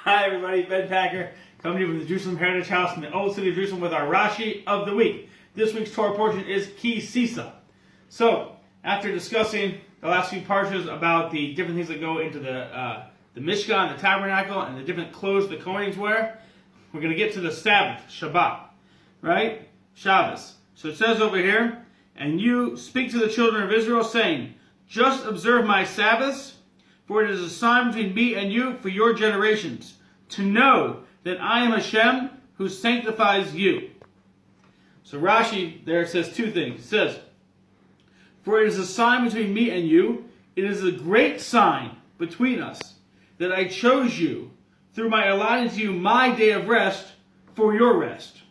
Hi everybody, Ben Packer, coming to you from the Jerusalem Heritage House in the Old City of Jerusalem with our Rashi of the week. This week's Torah portion is Sisa. So, after discussing the last few Parshas about the different things that go into the Mishkan, the Tabernacle, and the different clothes the Kohanim wear, we're going to get to the Sabbath, Shabbat, right? Shabbos. So it says over here, and you speak to the children of Israel, saying, just observe my Sabbaths, for it is a sign between me and you for your generations, to know that I am Hashem who sanctifies you. So Rashi there says two things. It says, for it is a sign between me and you, it is a great sign between us, that I chose you, through my allotting to you my day of rest for your rest.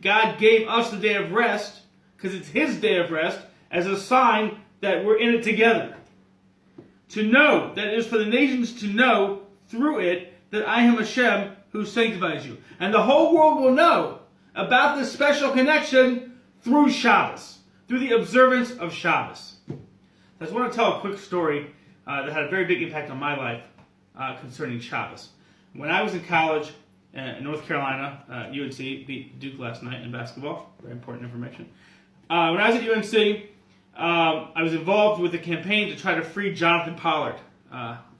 God gave us the day of rest, because it's His day of rest, as a sign that we're in it together. To know, that is for the nations to know through it that I am Hashem who sanctifies you. And the whole world will know about this special connection through Shabbos, through the observance of Shabbos. I just want to tell a quick story that had a very big impact on my life concerning Shabbos. When I was in college in North Carolina, UNC beat Duke last night in basketball. Very important information. When I was at UNC, I was involved with a campaign to try to free Jonathan Pollard,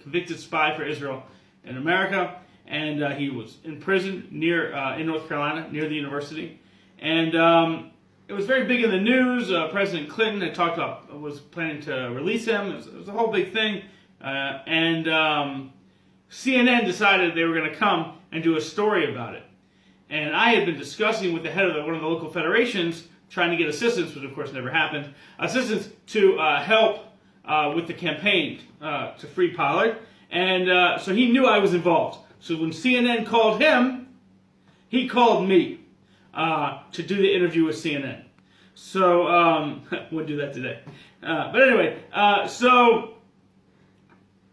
convicted spy for Israel in America, and he was in prison in North Carolina, near the university. And it was very big in the news. President Clinton had was planning to release him. It was a whole big thing. And CNN decided they were going to come and do a story about it. And I had been discussing with the head of one of the local federations, trying to get assistance, which of course never happened, assistance to help with the campaign to free Pollard. And so he knew I was involved. So when CNN called him, he called me to do the interview with CNN. So, wouldn't do that today. But anyway, so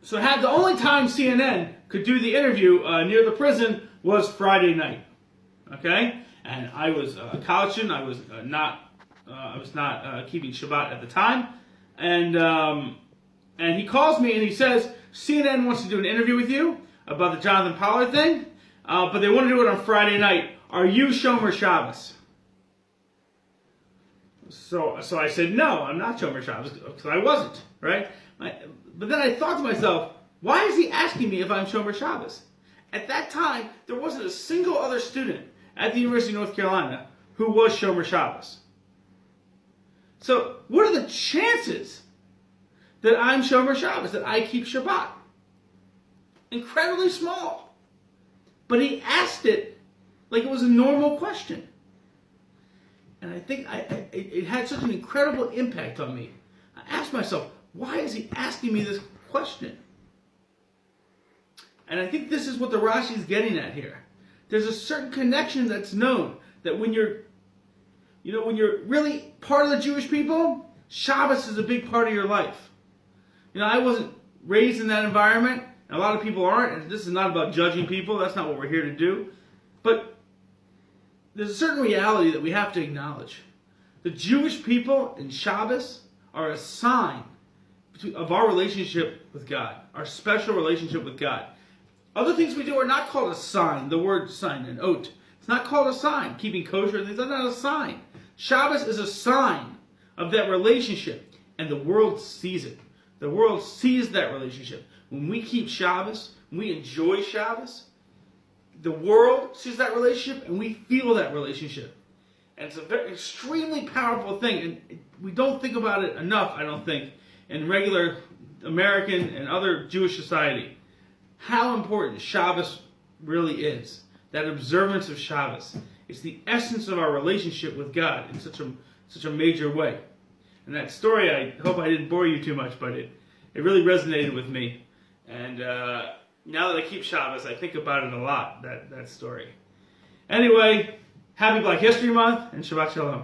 the only time CNN could do the interview near the prison was Friday night. Okay? And I was a college student. I was not keeping Shabbat at the time. And he calls me and he says, CNN wants to do an interview with you about the Jonathan Pollard thing, but they want to do it on Friday night. Are you Shomer Shabbos? So I said, no, I'm not Shomer Shabbos, because I wasn't, right? But then I thought to myself, why is he asking me if I'm Shomer Shabbos? At that time, there wasn't a single other student at the University of North Carolina who was Shomer Shabbos. So what are the chances that I'm Shomer Shabbos, that I keep Shabbat? Incredibly small. But he asked it like it was a normal question. And I think it had such an incredible impact on me. I asked myself, why is he asking me this question? And I think this is what the Rashi is getting at here. There's a certain connection that's known, that when you're really part of the Jewish people, Shabbos is a big part of your life. I wasn't raised in that environment, and a lot of people aren't, and this is not about judging people, that's not what we're here to do. But there's a certain reality that we have to acknowledge. The Jewish people in Shabbos are a sign of our relationship with God, our special relationship with God. Other things we do are not called a sign, the word sign, an oat. It's not called a sign. Keeping kosher, that's not a sign. Shabbos is a sign of that relationship, and the world sees it. The world sees that relationship. When we keep Shabbos, when we enjoy Shabbos, the world sees that relationship, and we feel that relationship. And it's an extremely powerful thing, and we don't think about it enough, I don't think, in regular American and other Jewish society. How important Shabbos really is. That observance of Shabbos. It's the essence of our relationship with God in such a major way. And that story, I hope I didn't bore you too much, but it really resonated with me. And now that I keep Shabbos, I think about it a lot, that story. Anyway, happy Black History Month, and Shabbat Shalom.